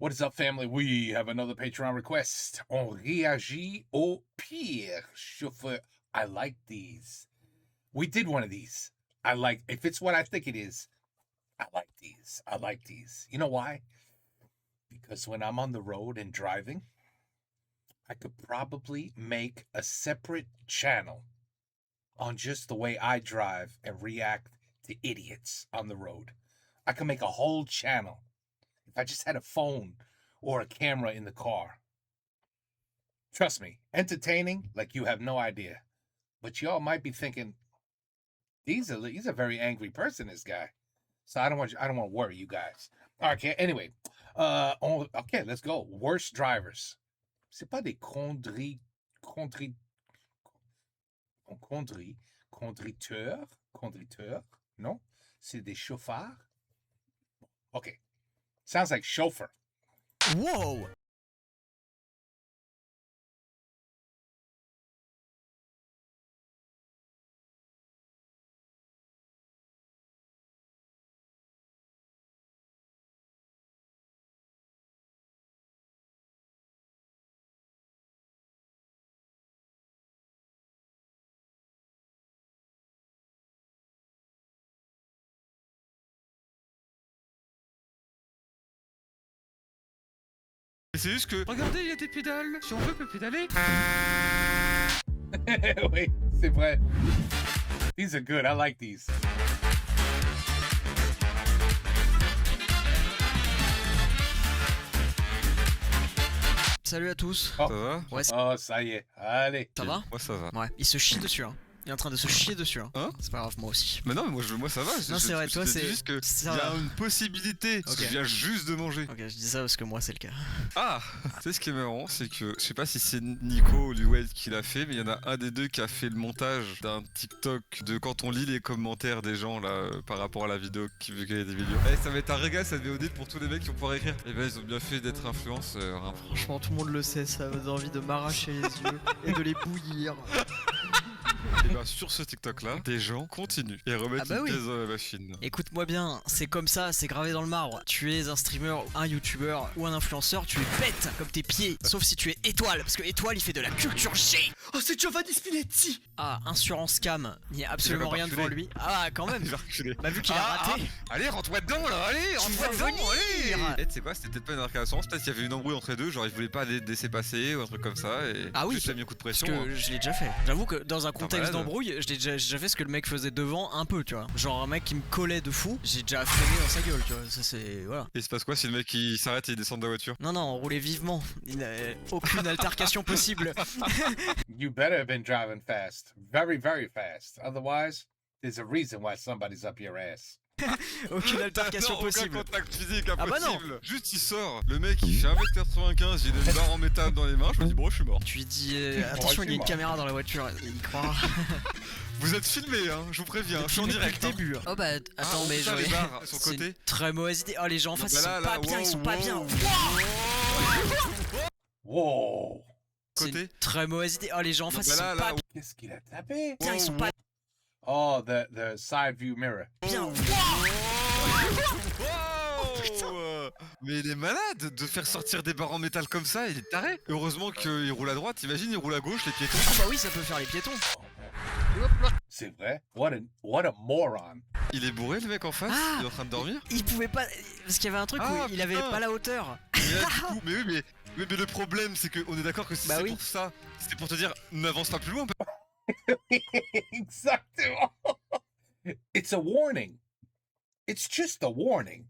What is up, family? We have another Patreon request. On réagit au pire chauffeur. I like these. We did one of these. If it's what I think it is, I like these. I like these. You know why? Because when I'm on the road and driving, I could probably make a separate channel on just the way I drive and react to idiots on the road. I could make a whole channel if I just had a phone or a camera in the car. Trust me, entertaining like you have no idea. But y'all might be thinking, he's a very angry person, this guy. So I don't want to worry you guys. Okay, anyway. Okay, let's go. Worst drivers. C'est pas des conducteurs, non? C'est des chauffeurs. Okay. Sounds like chauffeur. Wow! C'est juste que, regardez, il y a des pédales. Si on veut, peut pédaler. Oui, c'est vrai. These are good. I like these. Salut à tous. Oh, Ça va? Ouais, oh, ça y est. Allez. ça va? Moi, ça va. Ouais, il se chie dessus, hein. Il est en train de se chier dessus, hein. Hein? C'est pas grave, moi aussi. Mais non, mais moi ça va. Non, c'est vrai, toi, je te c'est- dis juste que ça il y a va. une possibilité. Parce que Ok. je viens juste de manger. Ok, je dis ça parce que moi, c'est le cas. Ah! Tu sais ce qui est marrant, c'est que je sais pas si c'est Nico ou Luwed qui l'a fait, mais il y en a un des deux qui a fait le montage d'un TikTok de quand on lit les commentaires des gens là par rapport à la vidéo qui veut qu'il y ait des vidéos. Eh, ça va être un régal cette VOD pour tous les mecs qui vont pouvoir écrire. Et ben ils ont bien fait d'être influenceurs. Hein. Franchement, tout le monde le sait, ça me donne envie de m'arracher les yeux et de les bouillir. Et ben sur ce TikTok là, des gens continuent et remettent Ah bah une oui. pièce dans la machine. Écoute-moi bien, c'est comme ça, c'est gravé dans le marbre. Tu es un streamer, un youtubeur ou un influenceur, tu les pètes comme tes pieds. Sauf si tu es étoile, parce que étoile il fait de la culture G. Oh, c'est Giovanni Spinetti! Ah, insurance cam, il n'y a absolument pas rien devant reculer. lui. Ah, quand même. Il va reculer. Bah vu qu'il a raté. Allez, rentre-moi dedans là, allez, rentre-moi vas dedans, venir. allez. Et tu sais quoi, c'était peut-être pas une arcade d'assurance, peut-être qu'il y avait une embrouille entre les deux, genre ils voulaient pas les laisser passer ou un truc comme ça, et Ah oui, juste, il a mis un coup de Parce pression. que hein. je l'ai déjà fait. J'avoue que dans un contexte malade. d'embrouille, j'ai déjà fait ce que le mec faisait devant un peu, tu vois. Genre un mec qui me collait de fou, j'ai déjà freiné dans sa gueule, tu vois. Ça c'est. Voilà. Et il se passe quoi si le mec il s'arrête et il descend de la voiture? Non, non, on roulait vivement. Il n'a aucune altercation possible. You better have been driving fast. Very, very fast. Otherwise, there's a reason why somebody's up your ass. Aucune altercation Non, possible. aucun contact physique Ah bah non. impossible. Juste il sort, le mec il fait 1m95, il a une barre en métal dans les mains, je me dis bon je suis mort. Tu lui dis attention, il y a une mort. caméra dans la voiture, il croira. Vous êtes filmé hein, je vous préviens, je suis en Depuis direct. le début. Oh bah attends, Ah, mais putain, je les barres sur le c'est côté. une très mauvaise idée. Oh les gens en face, Bah ils sont là, pas là, bien, ils sont wow, pas wow. bien. Wow. C'est Côté. une très mauvaise idée. Oh les gens en face, Bah ils sont là, pas là, Qu'est-ce qu'il a tapé? bien, ils sont pas Oh, the side view mirror. bien. Wow. Mais il est malade de faire sortir des barres en métal comme ça, il est taré. Heureusement qu'il roule à droite, imagine il roule à gauche, les piétons. Ah bah oui, ça peut faire les piétons. C'est vrai? What a moron. Il est bourré le mec en face, Ah. il est en train de dormir. Il pouvait pas. Parce qu'il y avait un truc Ah, où il avait putain. pas la hauteur. Mais là, du coup, mais oui, mais le problème c'est qu'on est d'accord que si Bah c'est oui. pour ça, c'était pour te dire n'avance pas plus loin. Exactement. It's a warning. It's just a warning.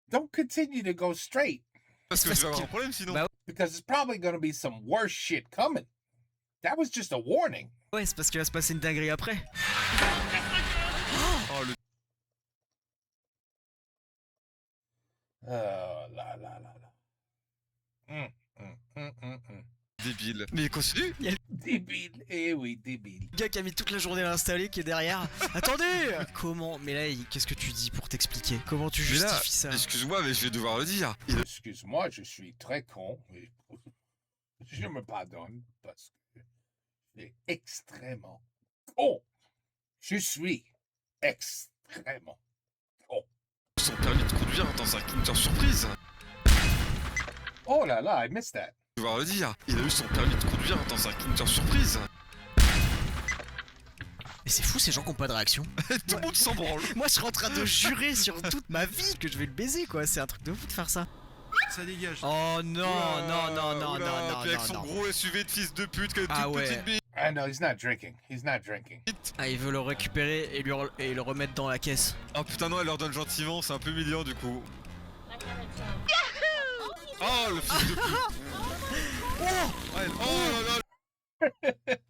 Don't continue to go straight Parce que Parce je vais avoir que- un problème sinon. Bah because there's probably going to be some worse shit coming. That was just a warning. Ouais, c'est parce qu'il va se passer une dinguerie après. Oh le Oh, la la la la. débile. Mais il continue. Débile. Eh oui, débile. Le gars qui a mis toute la journée à l'installer, qui est derrière. Attendez. Comment? Mais là, qu'est-ce que tu dis pour t'expliquer? Comment tu Mais là, justifies ça? excuse-moi, mais je vais devoir le dire. Excuse-moi, je suis très con. Mais je me pardonne parce que c'est extrêmement con. Je suis extrêmement con. dans un Kinder Surprise. Oh là là, I missed that. Je vais devoir le dire, il a eu son permis de conduire dans un Kinder Surprise. Mais c'est fou ces gens qui ont pas de réaction. Tout le monde s'en branle. Moi je suis en train de jurer sur toute ma vie que je vais le baiser quoi, c'est un truc de fou de faire ça. Ça dégage. Oh non, non, non, non, Oula, non, non, puis avec non, son non. gros SUV de fils de pute qui a une Ah toute ouais. petite bite. I know he's not drinking. He's not drinking. Ah, il veut le récupérer et, et le remettre dans la caisse. Oh putain non, elle leur donne gentiment, c'est un peu humiliant du coup. Oh le fils de pute. Oh, Ah, oh là là.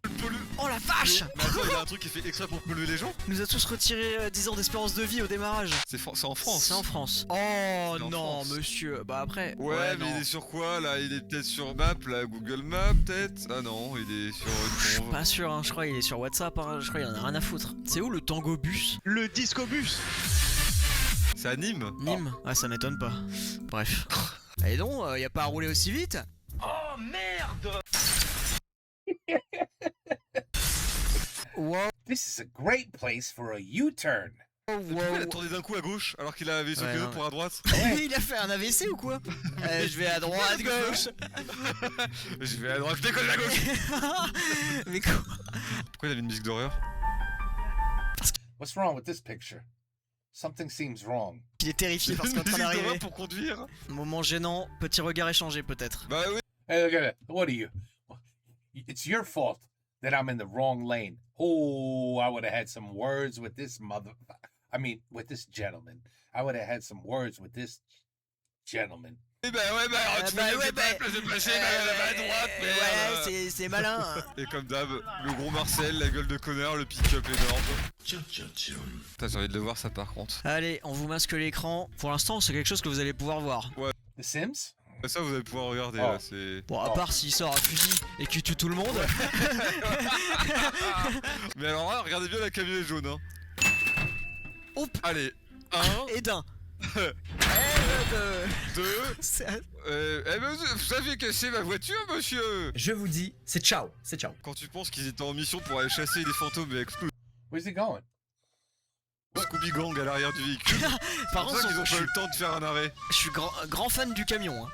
Le pollu. oh la vache! Mais attends, il y a un truc qui fait exprès pour polluer les gens. Il nous a tous retiré 10 ans d'espérance de vie au démarrage. C'est en France. C'est en France. Oh C'est en non, France. monsieur. Bah après. Ouais, mais non. il est sur quoi là? Il est peut-être sur Map, là, Google Maps peut-être? Ah non, il est sur Je suis une conve. pas sûr, hein. Je crois qu'il est sur WhatsApp. Hein. Je crois qu'il en a rien à foutre. C'est où le Tango Bus? Le disco bus. C'est à Nîmes? Nîmes? Ah, ça m'étonne pas. Bref. Et donc, y a pas à rouler aussi vite? Oh merde. Wow, This is a great place for a U-turn. Pourquoi il a tourné d'un coup à gauche alors qu'il avait ce Ouais, que non, pour à droite? Il a fait un AVC ou quoi? Je vais à droite, gauche. Je vais à droite, je décolle à gauche! Mais quoi? Pourquoi il avait une musique d'horreur? What's wrong with this picture? Something seems wrong. Il est terrifié parce Une qu'en train musique d'horreur d'arriver. pour conduire? Moment gênant, petit regard échangé peut-être. Bah oui. Hey, look at it. What are you? It's your fault that I'm in the wrong lane. Oh, I would have had some words with this with this gentleman. I would have had some words with this gentleman. Eh bah ouais, bah tu bah veux ouais, dire bah, que place de passer, bah à droite, mais ouais, c'est malin. Et comme d'hab, le gros Marcel, la gueule de connard, le pick-up énorme. Putain, j'ai envie de le voir ça par contre. Allez, on vous masque l'écran. Pour l'instant, c'est quelque chose que vous allez pouvoir voir. The Sims? Ça vous allez pouvoir regarder Oh. là, c'est... Bon, à part s'il sort à fusil et qu'il tue tout le monde. Mais alors là, regardez bien la camionnette jaune hein. Hop. Allez, 1, Et d'un. 2, C'est- vous savez que c'est ma voiture monsieur? Je vous dis, c'est ciao, c'est ciao. Quand tu penses qu'ils étaient en mission pour aller chasser des fantômes avec Where's he going? Scooby Gang à l'arrière du véhicule, Par c'est pour ça contre, qu'ils ont je pas eu suis- le temps de faire un arrêt. je suis grand fan du camion. Hein.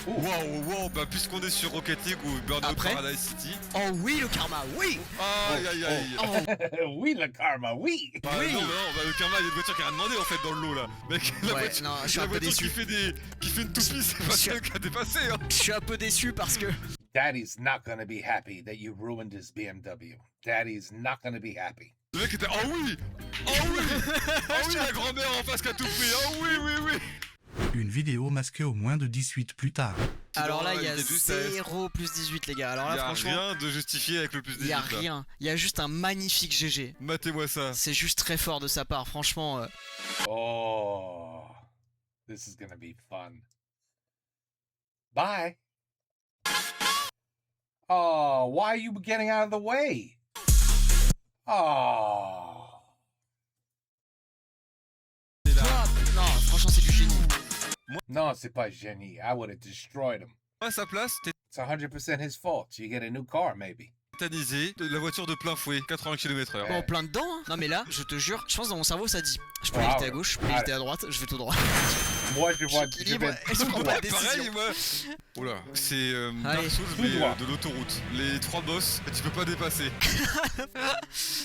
Wow, bah puisqu'on est sur Rocket League ou Burnout Après Paradise City. Oh oui, le karma, oui. Aïe. Oh, Oui, le karma, oui! Bah oui. non, bah le karma, il y a une voiture qui a rien demandé en fait dans le lot là. Mec, la Ouais, voiture, non, je suis la un peu voiture déçu. qui fait une toupie, c'est pas Je suis- celle qui a dépassé hein. Je suis un peu déçu parce que Daddy's not gonna be happy that you ruined his BMW. Daddy's not gonna be happy. Le mec était oh oui, la grand-mère en face qui a tout pris, oh oui. Une vidéo masquée au moins de 18 plus tard. alors là, il y a juste 0 plus 18 les gars. Alors Il y là, a franchement, rien de justifié avec le plus il y a 18 là. rien. Il y a juste un magnifique GG. Matez-moi ça. C'est juste très fort de sa part, franchement. Oh, this is gonna be fun. Bye. Oh, why are you getting out of the way? Oh. Non, franchement, c'est du génie. No, c'est pas génie. I would have destroyed him. À sa place, t'es It's 100% his fault. You get a new car, maybe. tétanisé, la voiture de plein fouet, 80 km/h. Bon, plein dedans. Hein. Non, mais là, je te jure, je pense dans mon cerveau, ça dit je peux Wow. éviter à gauche, je peux éviter à droite, je vais tout droit. Moi, je vois, J'équilibre et je prends tout pas droit. de Pareil, décision. moi. Oh là, c'est Dark Allez. Souls Tout mais droit. de l'autoroute. Les 3 boss, tu peux pas dépasser.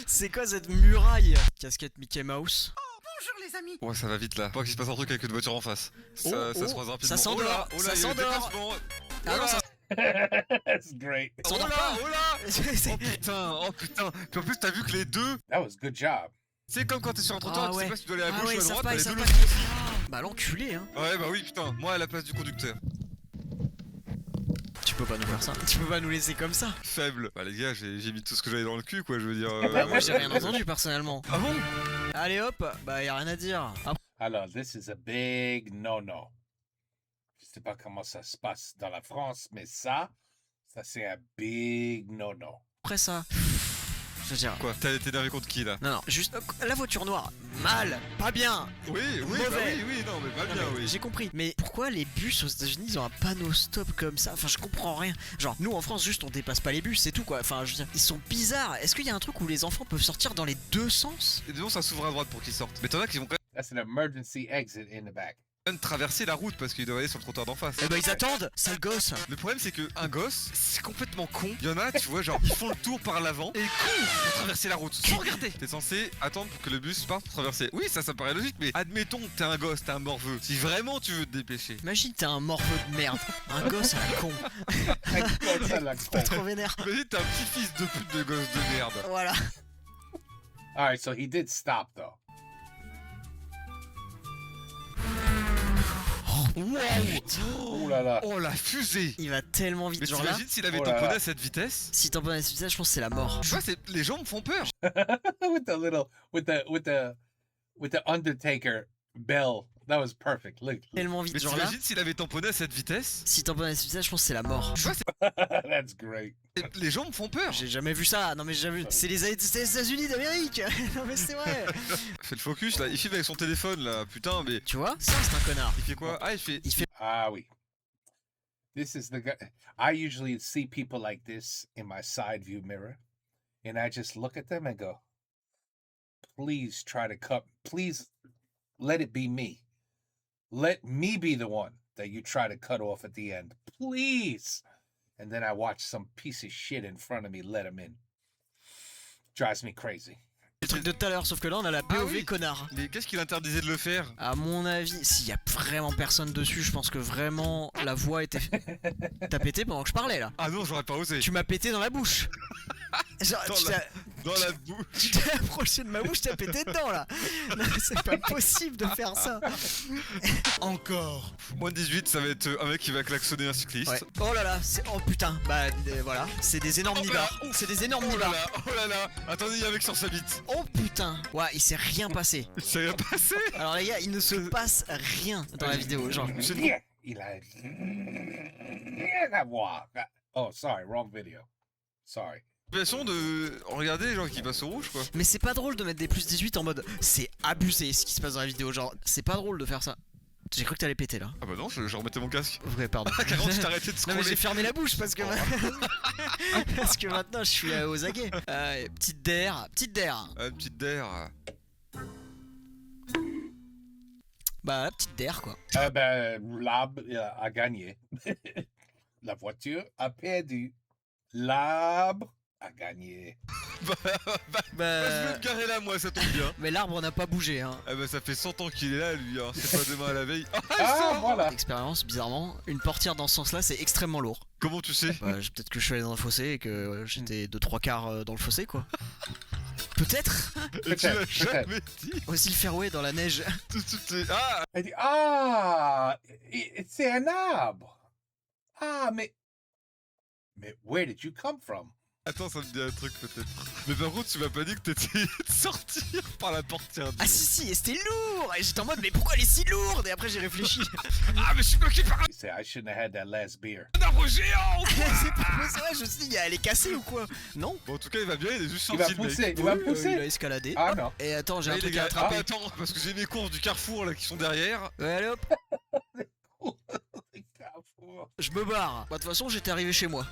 C'est quoi cette muraille? Casquette Mickey Mouse. Bonjour les amis. Ouais, ça va vite là. Pas qu'il se passe un truc avec une voiture en face. Ça, Oh, ça oh, se croise rapidement. ça s'endort, Oh là, ça il y a le s'endort. déplacement. Ah non, ça That's great. Oh s'endort là, pas. oh là. C'est- Oh putain. Puis en plus, t'as vu que les deux, That was good job. c'est comme quand t'es sur un trottoir, Ah tu sais ouais. pas si tu dois aller à Ah gauche ouais, ou à ils savent droite, pas, t'as ils les savent deux pas. le font aussi. Bah l'enculé hein. Ouais, bah oui, putain. Moi à la place du conducteur. Tu peux pas nous faire ça. Tu peux pas nous laisser comme ça. Faible. Bah les gars, j'ai mis tout ce que j'avais dans le cul, quoi, je veux dire. Bah moi j'ai rien entendu personnellement. Ah bon? Allez hop, bah y'a rien à dire. Ah, Alors, this is a big no-no. Je sais pas comment ça se passe dans la France, mais ça c'est un big no-no. après ça, je veux dire. Quoi? T'as été énervé contre qui là? Non, juste la voiture noire. Mal, pas bien. Oui, bah Mauvais. oui, non, mais pas Non, bien, mais oui. j'ai compris. Mais pourquoi les bus aux États-Unis ils ont un panneau stop comme ça? Enfin, je comprends rien. Genre, nous en France, juste on dépasse pas les bus, c'est tout quoi. Enfin, je veux dire, ils sont bizarres. Est-ce qu'il y a un truc où les enfants peuvent sortir dans les deux sens? Et disons, ça s'ouvre à droite pour qu'ils sortent. Mais t'en as qui vont quand That's an emergency exit in the back. Même traverser la route parce qu'il doit aller sur le trottoir d'en face. Eh ben ils attendent, sale gosse. Le problème c'est que un gosse, c'est complètement con. Il y en a, tu vois, genre ils font le tour par l'avant et courent pour traverser la route sans regarder. T'es censé attendre pour que le bus parte pour traverser. Oui, ça paraît logique, mais admettons que t'es un gosse, t'es un morveux. Si vraiment tu veux te dépêcher. Imagine t'es un morveux de merde, un gosse à la con. Pas trop vénère. Imagine t'es un petit fils de pute de gosse de merde. Voilà. All right, so he did stop though. Wow. Oh là là. Oh la fusée. Il va tellement vite, Mais genre là. t'imagines s'il avait Oh là tamponné là. à cette vitesse? Si tamponne à cette vitesse, je pense que c'est la mort. Tu vois, les gens me font peur. with the Undertaker bell. That was perfect. Look. Tellement vite, Mais genre là. t'imagines s'il avait tamponné à cette vitesse? Si tamponne à cette vitesse, je pense que c'est la mort. Tu vois, That's great. les gens me font peur. J'ai jamais vu ça. Non mais j'ai jamais vu. C'est les États-Unis d'Amérique. Non mais c'est vrai. Fais le focus là, il filme avec son téléphone là, putain, mais Tu vois, ça c'est un connard. il fait quoi? Ah, il fait. Ah, oui. This is the guy. I usually see people like this in my side view mirror, and I just look at them and go, please try to cut. Please let it be me. Let me be the one that you try to cut off at the end. Please. And then I watch some piece of shit in front of me let him in. Drives me crazy. Le truc de tout à l'heure, sauf que là on a la POV oui. connard. Mais qu'est-ce qu'il interdisait de le faire? À mon avis, s'il y a vraiment personne dessus, je pense que vraiment la voix était. T'as pété pendant que je parlais là. Ah non, j'aurais pas osé. Tu m'as pété dans la bouche. Genre, Dans Dans la bouche. tu t'es approché de ma bouche, t'as pété dedans là. Non, c'est pas possible de faire ça. Encore. Moins de 18, ça va être un mec qui va klaxonner un cycliste. Ouais. Oh là là, oh putain, bah voilà, c'est des énormes Oh là nibards. là, C'est des énormes Oh là nibards. là, oh là là. Attendez, il y a un mec sur sa bite. Oh putain. Ouais, il s'est rien passé. Ça va passer. Alors les gars, il ne se passe rien dans la vidéo, genre. Yeah, il a rien à voir. Oh, sorry, wrong video. Sorry. L'impression de regarder les gens qui passent au rouge quoi. Mais c'est pas drôle de mettre des plus 18 en mode c'est abusé ce qui se passe dans la vidéo, genre c'est pas drôle de faire ça. J'ai cru que t'allais péter là. Ah bah non, je remettais mon casque. Ouais, pardon. Ah carrément, tu t'es arrêté de Non scroller. mais j'ai fermé la bouche parce que Oh. parce que maintenant je suis aux aguets. Petite der, petite der. Ah, une petite der. Bah petite der quoi. Ben, l'arbre a gagné. La voiture a perdu. L'arbre a gagné. Je vais me garer là moi, ça tombe bien. Mais l'arbre n'a pas bougé hein. Ah bah ça fait 100 ans qu'il est là lui, hein. C'est pas demain à la veille. Ah, voilà. Expérience, bizarrement, une portière dans ce sens là c'est extrêmement lourd. Comment tu sais? Bah, peut-être que je suis allé dans le fossé et que j'étais de 3/4 dans le fossé quoi. Peut-être. Et tu l'as Peut-être. jamais dit. Aussi le fairway dans la neige. Ah. Elle dit, ah, c'est un arbre. Ah, mais where did you come from? Attends, ça me dit un truc peut-être. Mais par contre, tu m'as pas dit que t'étais de sortir par la portière. Ah si, et c'était lourd. Et j'étais en mode mais pourquoi elle est si lourde? Et après j'ai réfléchi. Ah mais je suis bloqué par He said, I shouldn't have had that last beer. un arbre géant. C'est pas possible, je me suis dit elle est cassée ou quoi? Non. Bon, en tout cas, il va bien, il est juste Il va sorti le mec. pousser, il va Il a pousser. escaladé. Ah non. Et attends, j'ai un Allez, les truc à gars, attraper. attends, parce que j'ai mes courses du Carrefour là qui sont derrière. Ouais, allez hop, je me barre. Bah, de toute façon, j'étais arrivé chez moi.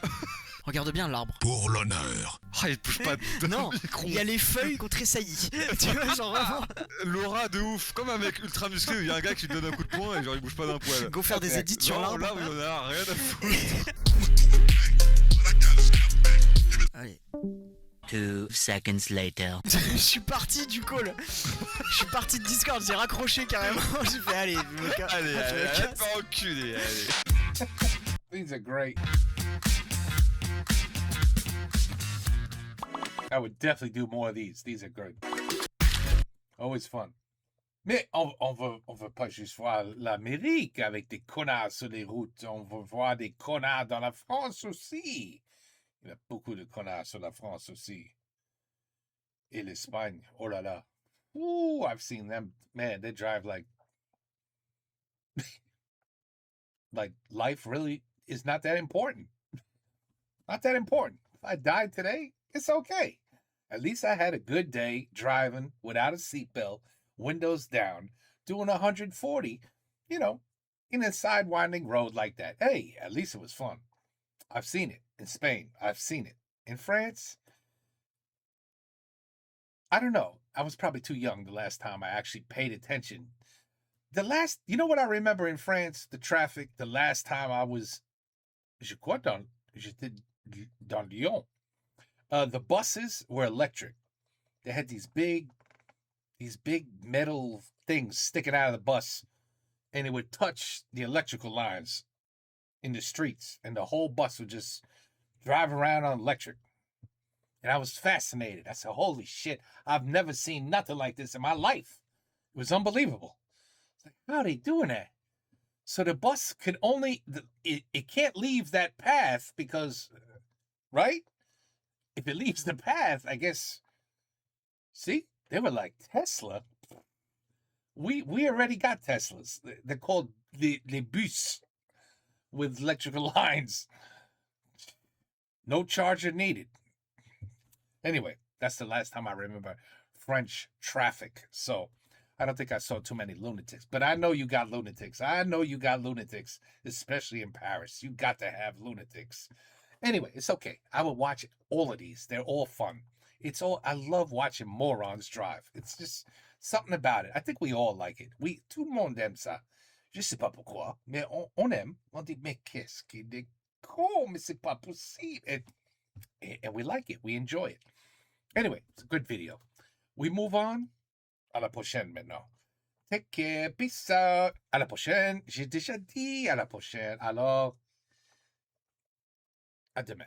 Regarde bien l'arbre. Pour l'honneur. Ah, il touche pas de Non, micro. il y a les feuilles qui ont tressailli. Tu vois, genre vraiment. L'aura de ouf, comme un mec ultra musclé où il y a un gars qui lui donne un coup de poing et genre il bouge pas d'un poil. Go faire des edits sur Non, l'arbre. là où il en a rien à foutre. Allez. 2 seconds later. Je suis parti du call. Je suis parti de Discord, j'ai raccroché carrément. J'ai fait allez, je me casse. Allez, Je me allez, casse. allez, pas enculé, allez. These are great. I would definitely do more of these. These are good. Always fun. Mais on veut pas juste voir l'Amérique avec des connards sur les routes. On veut voir des connards dans la France aussi. Il y a beaucoup de connards sur la France aussi. Et l'Espagne. Oh là là. Ooh, I've seen them. Man, they drive like... like life really is not that important. Not that important. If I died today, it's okay. At least I had a good day driving without a seatbelt, windows down, doing 140, you know, in a sidewinding road like that. Hey, at least it was fun. I've seen it in Spain. I've seen it in France. I don't know. I was probably too young the last time I actually paid attention. You know what I remember in France, the traffic, the last time I was, j'étais dans Lyon. The buses were electric. They had these big metal things sticking out of the bus, and it would touch the electrical lines in the streets, and the whole bus would just drive around on electric. And I was fascinated. I said, holy shit, I've never seen nothing like this in my life. It was unbelievable. It's like, how are they doing that? So the bus could only, it can't leave that path because, right? If it leaves the path, I guess, see, they were like, Tesla? We already got Teslas. They're called les bus with electrical lines. No charger needed. Anyway, that's the last time I remember French traffic. So I don't think I saw too many lunatics. But I know you got lunatics. I know you got lunatics, especially in Paris. You got to have lunatics. Anyway, it's okay. I will watch all of these. They're all fun. I love watching morons drive. It's just something about it. I think we all like it. Tout le monde aime ça. Je sais pas pourquoi, mais on aime. On dit, mais qu'est-ce qu'il est con, mais c'est pas possible. And we like it. We enjoy it. Anyway, it's a good video. We move on. À la prochaine maintenant. Take care. Peace out. À la prochaine. J'ai déjà dit à la prochaine. Alors, à demain.